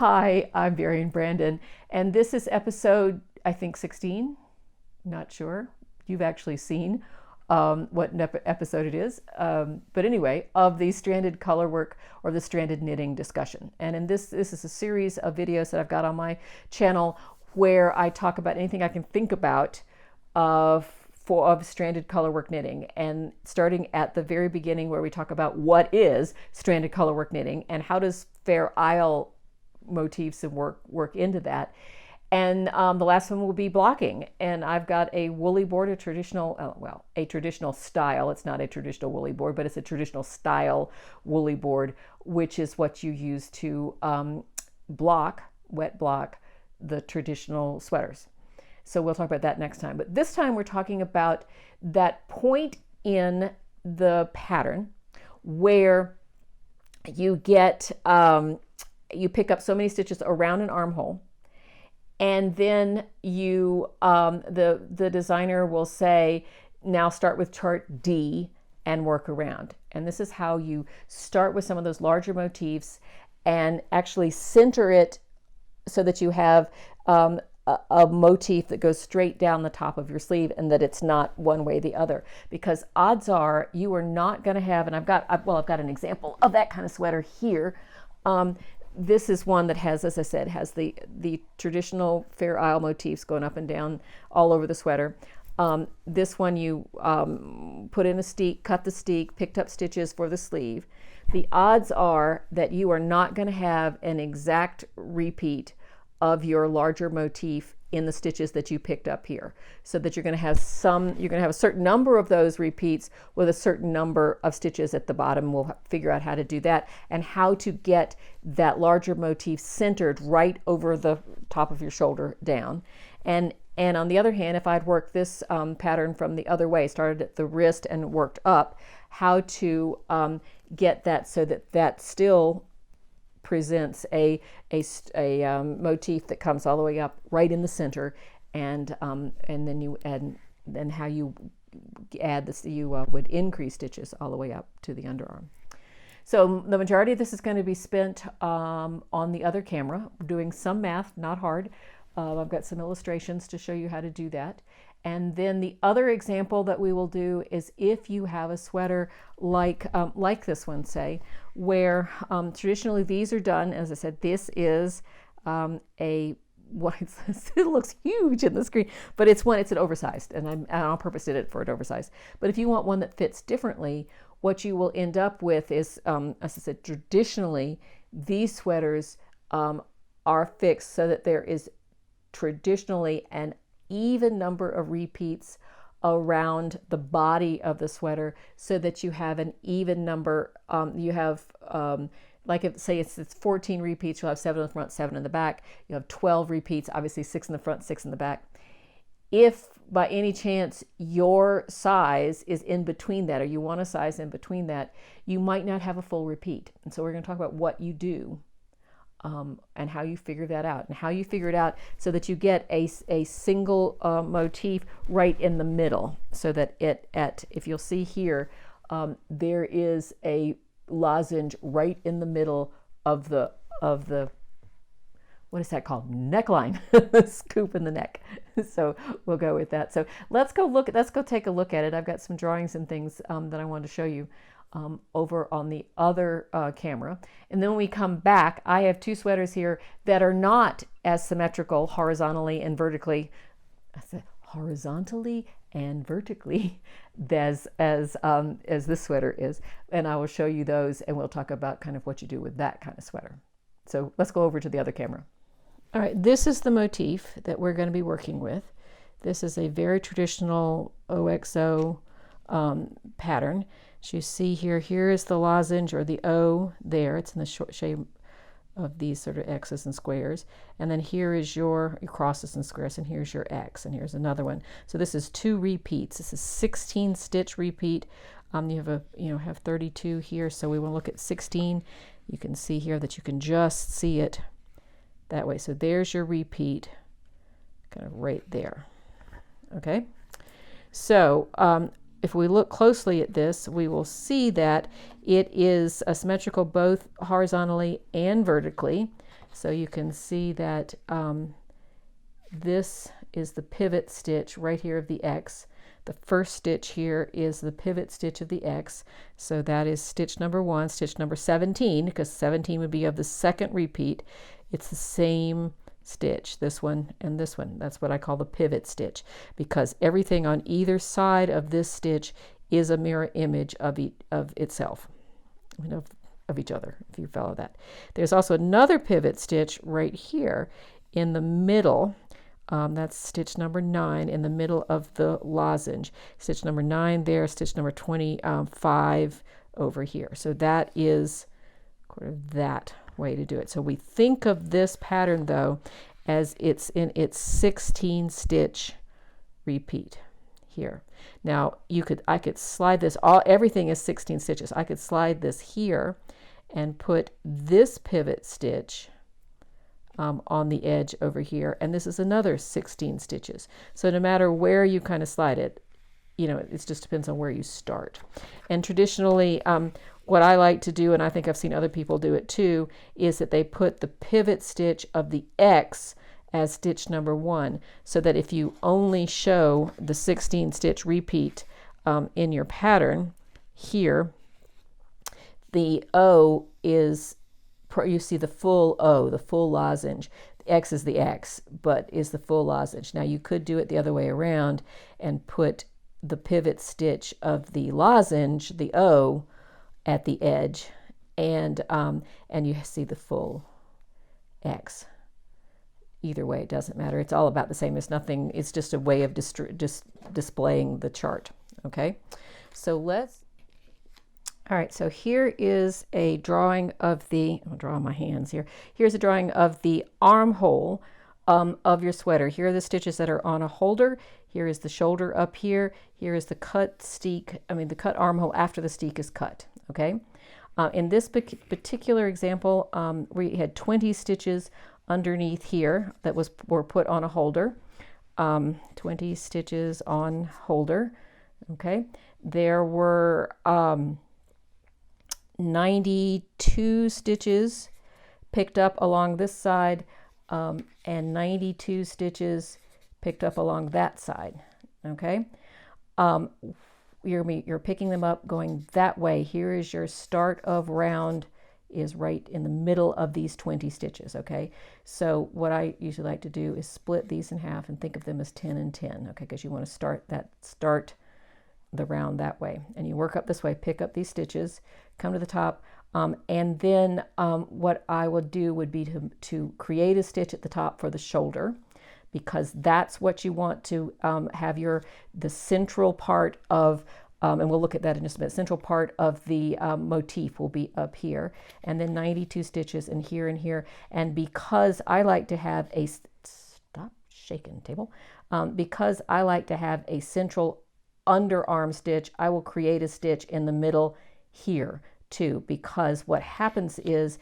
Hi, I'm Barry and Brandon, and this is episode, I think, 16. Not sure. You've actually seen what episode it is. But anyway, of the stranded color work or the stranded knitting discussion. And in this is a series of videos that I've got on my channel where I talk about anything I can think about of stranded colorwork knitting, and starting at the very beginning where we talk about what is stranded colorwork knitting and how does Fair Isle motifs and work into that. And the last one will be blocking, and I've got a woolly board, a traditional style. It's not a traditional woolly board, but it's a traditional style woolly board, which is what you use to wet block the traditional sweaters. So we'll talk about that next time. But this time we're talking about that point in the pattern where you get, you pick up so many stitches around an armhole, and then you, the designer will say, now start with chart D and work around. And this is how you start with some of those larger motifs and actually center it so that you have a motif that goes straight down the top of your sleeve, and that it's not one way or the other, because odds are you are not going to have, and I've got an example of that kind of sweater here. This is one that has, as I said, has the traditional Fair Isle motifs going up and down all over the sweater. This one you put in a steek, cut the steek, picked up stitches for the sleeve. The odds are that you are not going to have an exact repeat of your larger motif in the stitches that you picked up here, so that you're going to have a certain number of those repeats with a certain number of stitches at the bottom. We'll figure out how to do that and how to get that larger motif centered right over the top of your shoulder down. And on the other hand, if I'd worked this pattern from the other way, started at the wrist and worked up, how to get that so that still presents a motif that comes all the way up right in the center, and then how you add this, you would increase stitches all the way up to the underarm. So the majority of this is going to be spent on the other camera, doing some math, not hard. I've got some illustrations to show you how to do that. And then the other example that we will do is if you have a sweater like this one, say, where traditionally these are done, as I said, this is it looks huge in the screen, but it's an oversized, and I on purpose did it for an oversized. But if you want one that fits differently, what you will end up with is, as I said, traditionally these sweaters are fixed so that there is traditionally an even number of repeats around the body of the sweater, so that you have an even number. You have, like if say it's 14 repeats, you'll have 7 in the front, 7 in the back. You have 12 repeats, obviously 6 in the front, 6 in the back. If by any chance your size is in between that, or you want a size in between that, you might not have a full repeat. And so we're going to talk about what you do and how you figure that out, and how you figure it out so that you get a single motif right in the middle, so that if you'll see here, there is a lozenge right in the middle of the what is that called? Neckline. Scoop in the neck. So we'll go with that. So let's go take a look at it. I've got some drawings and things that I wanted to show you over on the other camera. And then when we come back, I have two sweaters here that are not as symmetrical horizontally and vertically. I said horizontally and vertically as this sweater is. And I will show you those, and we'll talk about kind of what you do with that kind of sweater. So let's go over to the other camera. All right, this is the motif that we're going to be working with. This is a very traditional OXO pattern. As you see here is the lozenge, or the O there. It's in the short shape of these sort of X's and squares. And then here is your crosses and squares, and here's your X, and here's another one. So this is 2 repeats. This is 16 stitch repeat. You have 32 here, so we want to look at 16. You can see here that you can just see it that way. So there's your repeat, kind of right there. Okay, so if we look closely at this, we will see that it is symmetrical both horizontally and vertically. So you can see that this is the pivot stitch right here of the X. The first stitch here is the pivot stitch of the X. So that is stitch number 1, stitch number 17, because 17 would be of the second repeat. It's the same stitch, this one and this one. That's what I call the pivot stitch, because everything on either side of this stitch is a mirror image of itself, of each other, if you follow that. There's also another pivot stitch right here in the middle. That's stitch number 9 in the middle of the lozenge. Stitch number 9 there, stitch number 25 over here. So that is that way to do it. So we think of this pattern though as it's in its 16 stitch repeat here. Now I could slide this, everything is 16 stitches. I could slide this here and put this pivot stitch on the edge over here, and this is another 16 stitches. So no matter where you kind of slide it, it just depends on where you start. And traditionally, what I like to do, and I think I've seen other people do it too, is that they put the pivot stitch of the X as stitch number 1, so that if you only show the 16 stitch repeat in your pattern here, the O is, you see the full O, the full lozenge. The X is the X, but is the full lozenge. Now you could do it the other way around and put the pivot stitch of the lozenge, the O, at the edge, and you see the full X. Either way, it doesn't matter. It's all about the same. It's nothing. It's just a way of just displaying the chart. Okay, so all right, so here is a drawing of I'll draw my hands here. Here's a drawing of the armhole of your sweater. Here are the stitches that are on a holder. Here is the shoulder up here. Here is the the cut armhole after the steek is cut, okay? In this particular example, we had 20 stitches underneath here that were put on a holder. 20 stitches on holder, okay? There were 92 stitches picked up along this side, and 92 stitches picked up along that side, okay? You're picking them up going that way. Here is your start of round, is right in the middle of these 20 stitches, okay? So what I usually like to do is split these in half and think of them as 10 and 10, okay? Because you want to start the round that way. And you work up this way, pick up these stitches, come to the top, and then what I would do would be to create a stitch at the top for the shoulder, because that's what you want to have the central part of, and we'll look at that in just a minute, central part of the motif will be up here, and then 92 stitches in here and here. And because I like to have stop shaking table, because I like to have a central underarm stitch, I will create a stitch in the middle here too, because what happens is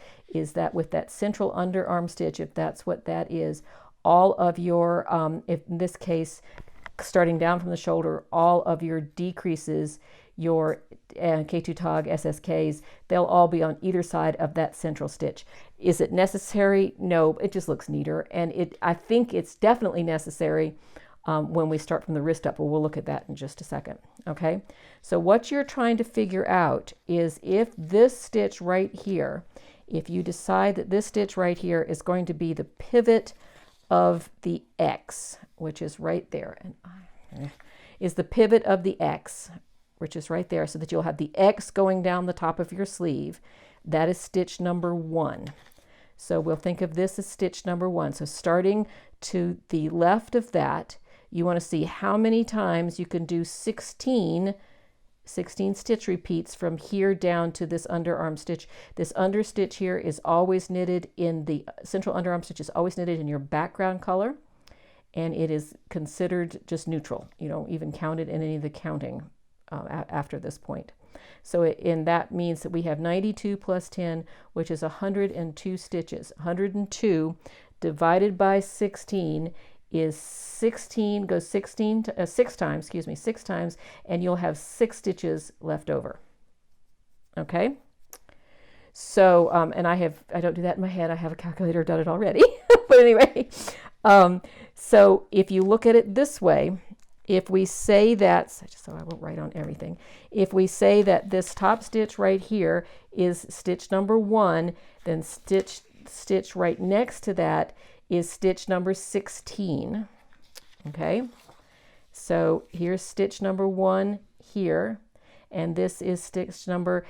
that with that central underarm stitch, if that's what that is, all of your, if in this case, starting down from the shoulder, all of your decreases, your K2 tog, SSKs, they'll all be on either side of that central stitch. Is it necessary? No, it just looks neater. And I think it's definitely necessary when we start from the wrist up, but we'll look at that in just a second, okay? So what you're trying to figure out is if this stitch right here, if you decide that this stitch right here is going to be the pivot of the X, which is right there, and is the pivot of the X, which is right there, so that you'll have the X going down the top of your sleeve. That is stitch number 1. So we'll think of this as stitch number 1. So starting to the left of that, you want to see how many times you can do 16 stitch repeats from here down to this underarm stitch. This under stitch here is always knitted in the central underarm stitch, is always knitted in your background color, and it is considered just neutral. You don't even count it in any of the counting after this point. So that means that we have 92 plus 10, which is 102 stitches. 102 divided by 16 is 16, goes 16 to, 6 times, 6 times, and you'll have 6 stitches left over. Okay? So, and I don't do that in my head. I have a calculator done it already. But anyway, so if you look at it this way, if we say that, so I won't write on everything. If we say that this top stitch right here is stitch number 1, then stitch right next to that is stitch number 16. Okay, so here's stitch number 1 here, and this is stitch number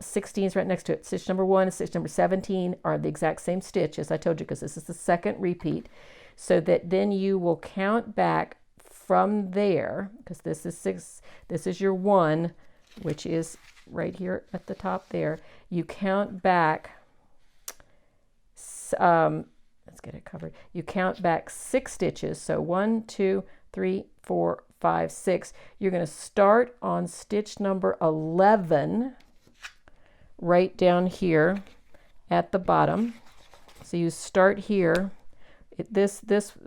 16 is right next to it. Stitch number 1 and stitch number 17 are the exact same stitch, as I told you, because this is the second repeat. So that then you will count back from there, because this is 6, this is your 1, which is right here at the top there. You count back, let's get it covered. You count back 6 stitches. So 1, 2, 3, 4, 5, 6. You're going to start on stitch number 11 right down here at the bottom. So you start here. This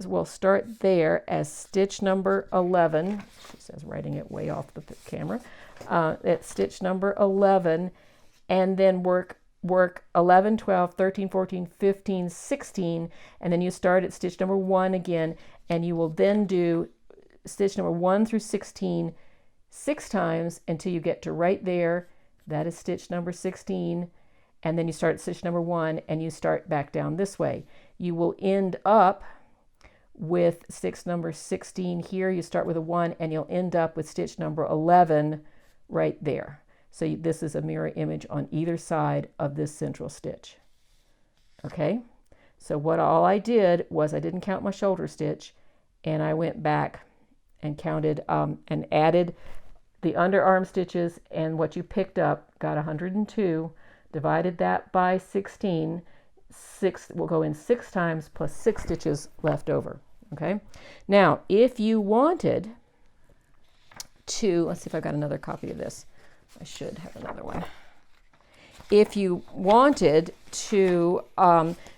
will start there as stitch number 11. She says, writing it way off the camera. At stitch number 11, and then work 11, 12, 13, 14, 15, 16, and then you start at stitch number 1 again, and you will then do stitch number 1 through 16 6 times until you get to right there. That is stitch number 16, and then you start at stitch number 1 and you start back down this way. You will end up with stitch number 16 here. You start with a 1 and you'll end up with stitch number 11 right there. So this is a mirror image on either side of this central stitch. Okay, so all I did was I didn't count my shoulder stitch, and I went back and counted and added the underarm stitches, and what you picked up, got 102, divided that by 16. 6 will go in 6 times plus 6 stitches left over. Okay, now if you wanted to, let's see if I've got another copy of this. I should have another one. If you wanted to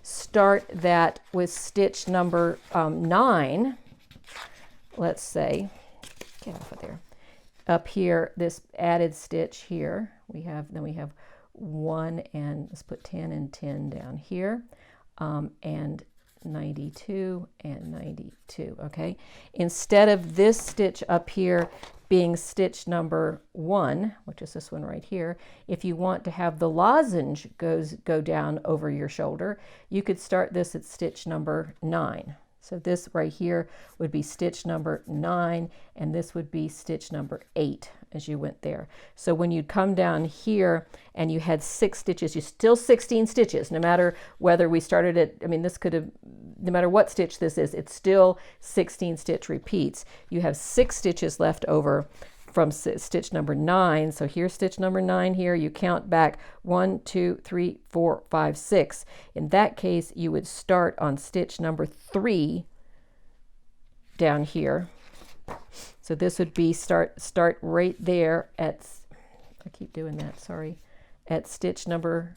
start that with stitch number 9, let's say, get off of there. Up here, this added stitch here, we have 1, and let's put 10 and 10 down here, and 92 and 92. Okay, instead of this stitch up here being stitch number 1, which is this one right here, if you want to have the lozenge go down over your shoulder, you could start this at stitch number 9. So this right here would be stitch number 9, and this would be stitch number 8 as you went there. So when you'd come down here and you had 6 stitches, you still 16 stitches, no matter whether we started at, I mean, this could have, no matter what stitch this is, it's still 16 stitch repeats. You have 6 stitches left over from stitch number 9. So here's stitch number 9 here. You count back 1, 2, 3, 4, 5, 6. In that case, you would start on stitch number 3 down here. So this would be start right there at, I keep doing that, sorry, at stitch number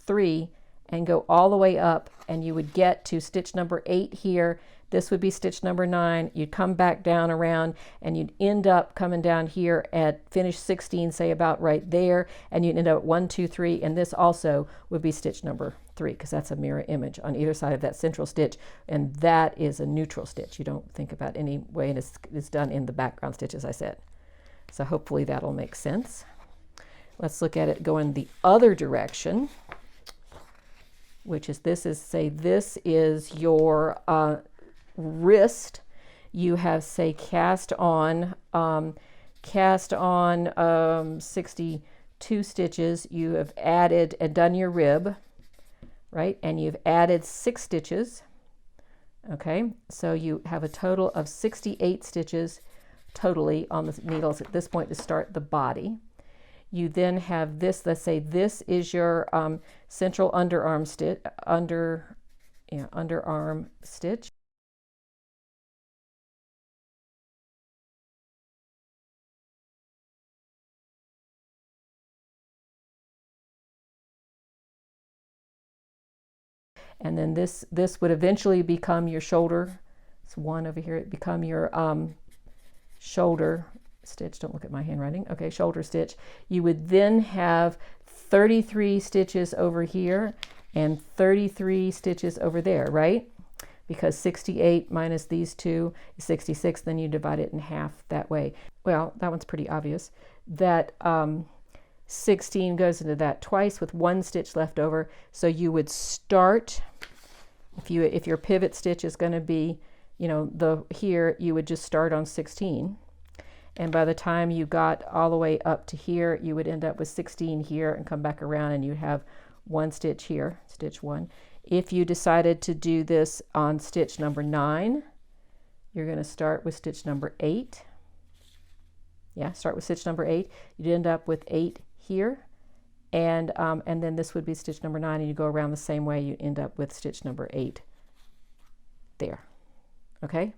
3 and go all the way up, and you would get to stitch number 8 here. This would be stitch number 9. You'd come back down around, and you'd end up coming down here at finish 16, say about right there, and you'd end up at 1, 2, 3, and this also would be stitch number 3, because that's a mirror image on either side of that central stitch, and that is a neutral stitch. You don't think about any way, and it's done in the background stitch, as I said. So hopefully that'll make sense. Let's look at it going the other direction, which is this is your wrist. You have, say, cast on 62 stitches. You have added and done your rib, right? And you've added 6 stitches. Okay, so you have a total of 68 stitches totally on the needles at this point to start the body. You then have this, let's say this is your central underarm stitch, underarm stitch. And then this would eventually become your shoulder. It's 1 over here. It become your shoulder stitch. Don't look at my handwriting. Okay, shoulder stitch. You would then have 33 stitches over here and 33 stitches over there, right? Because 68 minus these two is 66, then you divide it in half that way. Well, that one's pretty obvious. That 16 goes into that twice with one stitch left over. So you would start, if your pivot stitch is going to be, here, you would just start on 16. And by the time you got all the way up to here, you would end up with 16 here and come back around, and you'd have one stitch here, stitch 1. If you decided to do this on stitch number 9, you're going to start with stitch number 8. Yeah, start with stitch number 8. You'd end up with 8 here, and then this would be stitch number 9, and you go around the same way. You end up with stitch number 8 there. Okay?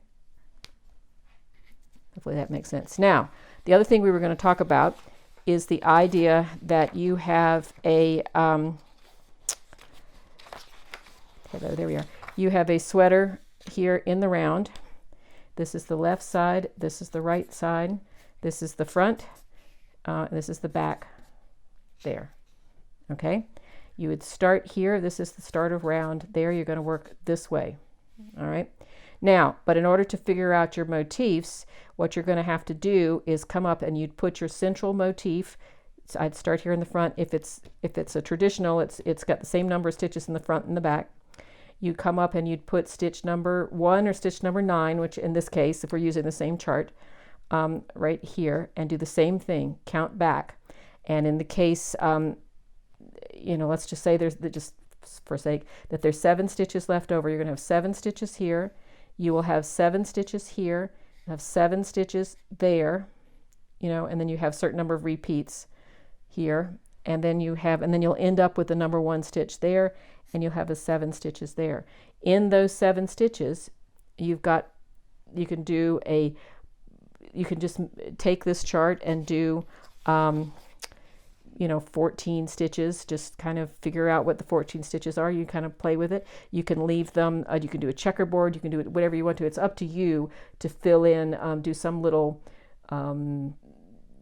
Hopefully that makes sense. Now, the other thing we were going to talk about is the idea that you have a hello, there we are. You have a sweater here in the round. This is the left side. This is the right side. This is the front. This is the back there. Okay? You would start here. This is the start of round. There, you're going to work this way. All right? Now, but in order to figure out your motifs, what you're going to have to do is come up and you'd put your central motif. So I'd start here in the front. If it's a traditional, it's got the same number of stitches in the front and the back. You'd come up and you'd put stitch number 1 or stitch number 9, which in this case, if we're using the same chart, right here, and do the same thing, count back. And in the case, let's just say just for sake, that there's 7 stitches left over. You're going to have 7 stitches here. You will have 7 stitches here, have 7 stitches there, and then you have a certain number of repeats here, and then you'll end up with the number 1 stitch there, and you'll have the 7 stitches there. In those 7 stitches, you can just take this chart and do 14 stitches. Just kind of figure out what the 14 stitches are. You kind of play with it. You can leave them, you can do a checkerboard, you can do it whatever you want to. It's up to you to fill in, do some little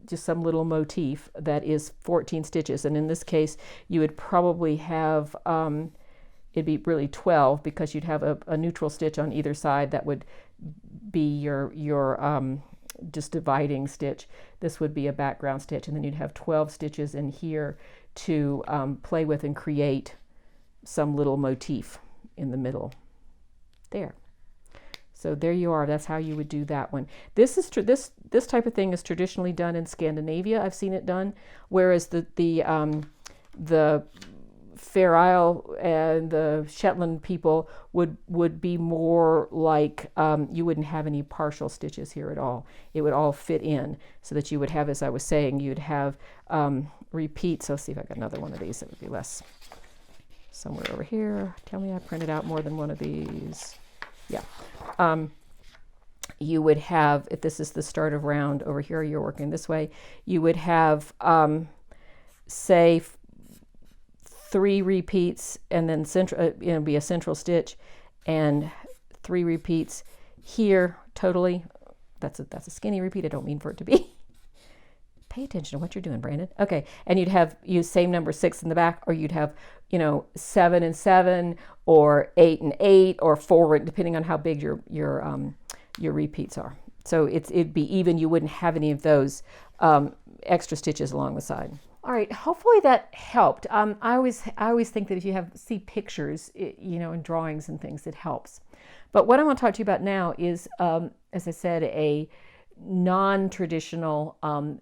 just some little motif that is 14 stitches. And in this case, you would probably have, it'd be really 12, because you'd have a neutral stitch on either side that would be your just dividing stitch. This would be a background stitch, and then you'd have 12 stitches in here to play with and create some little motif in the middle there. So there you are. That's how you would do that one. This type of thing is traditionally done in Scandinavia. I've seen it done, whereas the Fair Isle and the Shetland people would be more like, you wouldn't have any partial stitches here at all. It would all fit in, so that you would have, as I was saying, you'd have repeats. So let's see if I got another one of these that would be less. Somewhere over here. Tell me I printed out more than one of these. Yeah. You would have, if this is the start of round over here, you're working this way, you would have, say, 3 repeats, and then be a central stitch, and 3 repeats here totally. That's a skinny repeat. I don't mean for it to be. Pay attention to what you're doing, Brandon. Okay, and you'd have same number 6 in the back, or you'd have 7 and 7, or 8 and 8, or 4, depending on how big your repeats are. So it'd be even. You wouldn't have any of those extra stitches along the side. All right, hopefully that helped. I always think that if you see pictures, and drawings and things, it helps. But what I want to talk to you about now is, as I said, a non-traditional more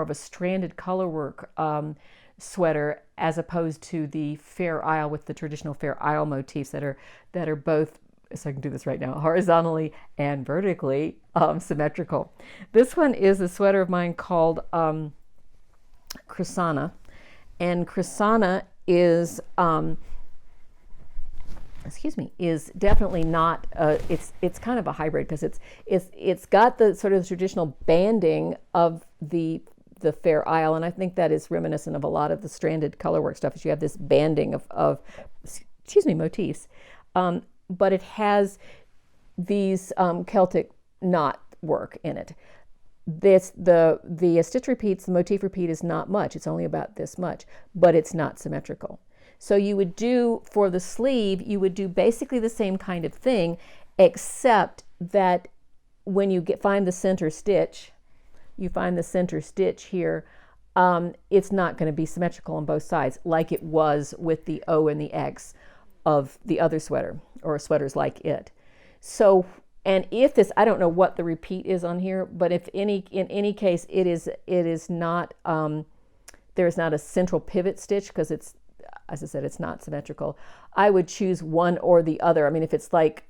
of a stranded colorwork sweater, as opposed to the Fair Isle with the traditional Fair Isle motifs that are both, so I can do this right now, horizontally and vertically symmetrical. This one is a sweater of mine called Krasana, and Krasana is is definitely not it's kind of a hybrid, because it's got the sort of traditional banding of the Fair Isle, and I think that is reminiscent of a lot of the stranded colorwork stuff, is you have this banding of motifs, but it has these Celtic knot work in it. the stitch repeats, the motif repeat is not much. It's only about this much, but it's not symmetrical. So you would do, for the sleeve, you would do basically the same kind of thing, except that when you find the center stitch, you find the center stitch here, it's not going to be symmetrical on both sides like it was with the O and the X of the other sweater, or sweaters like it. So, and if this, I don't know what the repeat is on here, but if in any case, it is not, there is not a central pivot stitch, because it's, as I said, it's not symmetrical. I would choose one or the other. I mean, if it's like,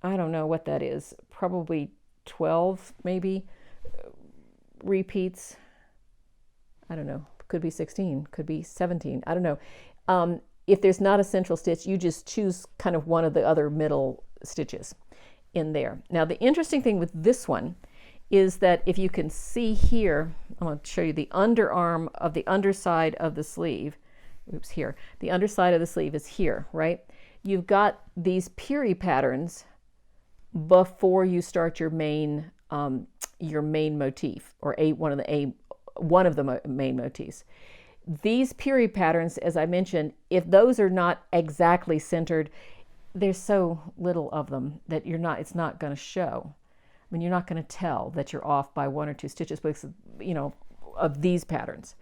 I don't know what that is, probably 12 maybe repeats. I don't know, could be 16, could be 17, I don't know. If there's not a central stitch, you just choose kind of one of the other middle stitches in there. Now, the interesting thing with this one is that if you can see here, I'm going to show you the underarm of the underside of the sleeve. Oops, here. The underside of the sleeve is here, right? You've got these Piri patterns before you start your main motif, or one of the main motifs. These Piri patterns, as I mentioned, if those are not exactly centered, there's so little of them that it's not going to show. I mean, you're not going to tell that you're off by 1 or 2 stitches because, of these patterns.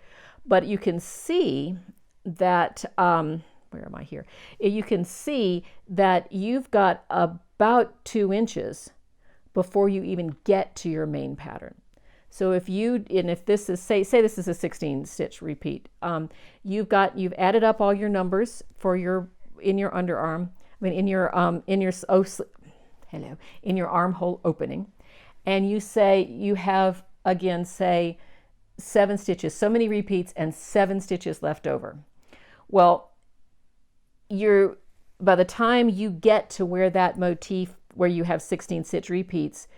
But you can see that, where am I here? You can see that you've got about 2 inches before you even get to your main pattern. So if this is, say this is a 16 stitch repeat, you've added up all your numbers in your underarm, in your armhole opening, and you have again, say 7 stitches, so many repeats and 7 stitches left over. Well, by the time you get to where that motif, where you have 16 stitch repeats,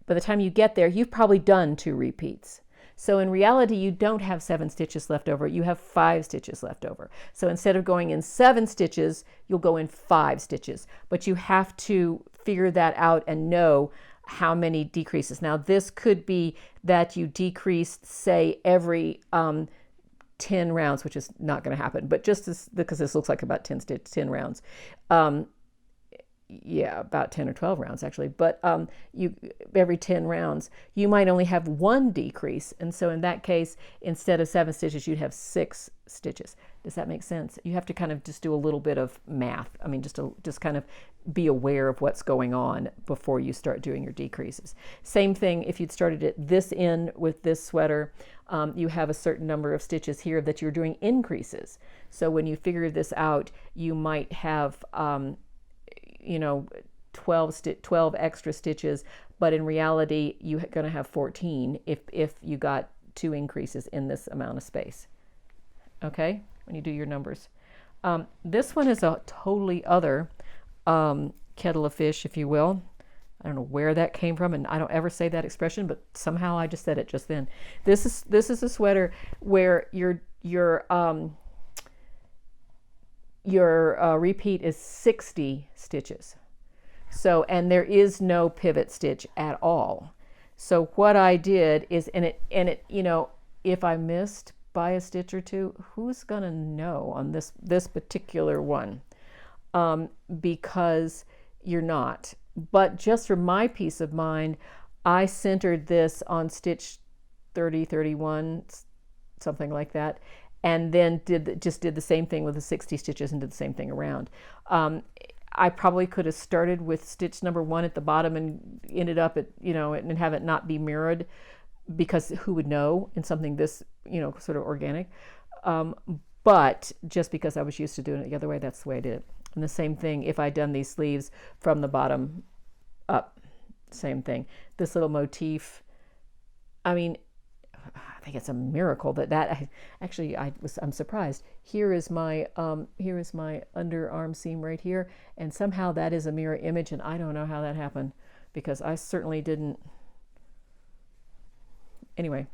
by the time you get there, you've probably done 2 repeats. So in reality, you don't have 7 stitches left over, you have 5 stitches left over. So instead of going in 7 stitches, you'll go in 5 stitches. But you have to figure that out and know how many decreases. Now, this could be that you decreased, say, every 10 rounds, which is not going to happen, but because this looks like about 10 rounds. Yeah, about 10 or 12 rounds actually, but every 10 rounds you might only have 1 decrease, and so in that case, instead of 7 stitches, you'd have 6 stitches. Does that make sense? You have to kind of just do a little bit of math. I mean, just kind of be aware of what's going on before you start doing your decreases. Same thing if you'd started at this end with this sweater, you have a certain number of stitches here that you're doing increases. So when you figure this out, you might have 12 extra stitches, but in reality you're going to have 14 if you got 2 increases in this amount of space. Okay, when you do your numbers. This one is a totally other kettle of fish, if you will. I don't know where that came from, and I don't ever say that expression, but somehow I just said it just then. This is a sweater where your repeat is 60 stitches. So, and there is no pivot stitch at all. So what I did is, if I missed by a stitch or 2, who's gonna know on this particular one? Because you're not. But just for my peace of mind, I centered this on stitch 30, 31, something like that, and then did the same thing with the 60 stitches and did the same thing around. I probably could have started with stitch number 1 at the bottom and ended up at, and have it not be mirrored, because who would know in something this, sort of organic. But just because I was used to doing it the other way, that's the way I did it. And the same thing if I'd done these sleeves from the bottom up, same thing. This little motif, I mean, I think it's a miracle I'm surprised. Here is my underarm seam right here, and somehow that is a mirror image, and I don't know how that happened, because I certainly didn't. Anyway,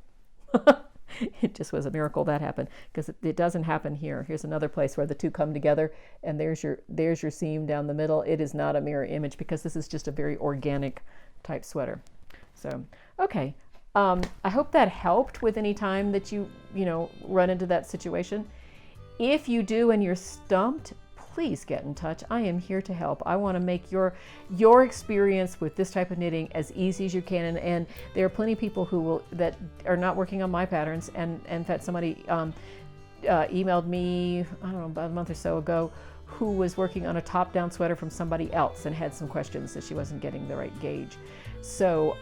it just was a miracle that happened, because it doesn't happen here. Here's another place where the 2 come together, and there's your seam down the middle. It is not a mirror image, because this is just a very organic type sweater. So, okay. I hope that helped with any time that you run into that situation. If you do and you're stumped, please get in touch. I am here to help. I want to make your experience with this type of knitting as easy as you can. And there are plenty of people that are not working on my patterns. And in fact, somebody emailed me, I don't know, about a month or so ago, who was working on a top-down sweater from somebody else and had some questions that she wasn't getting the right gauge. So,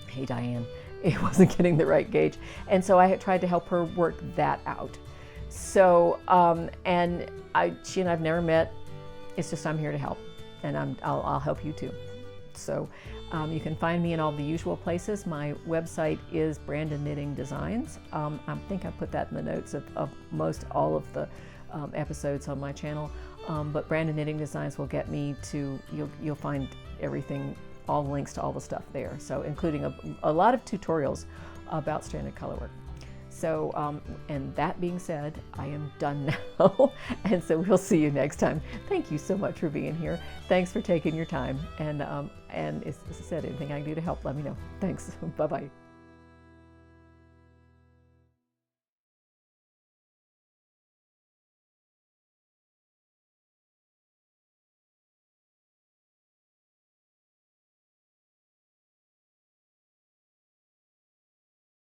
hey Diane, it wasn't getting the right gauge. And so I had tried to help her work that out. So, and she and I've never met. It's just I'm here to help, and I'll help you too. So you can find me in all the usual places. My website is Brandon Knitting Designs. I think I put that in the notes of most all of the episodes on my channel. But Brandon Knitting Designs will get me to, you'll find everything, all the links to all the stuff there. So including a lot of tutorials about stranded colorwork. So, and that being said, I am done now. And so we'll see you next time. Thank you so much for being here. Thanks for taking your time. And as I said, anything I can do to help, let me know. Thanks. Bye-bye.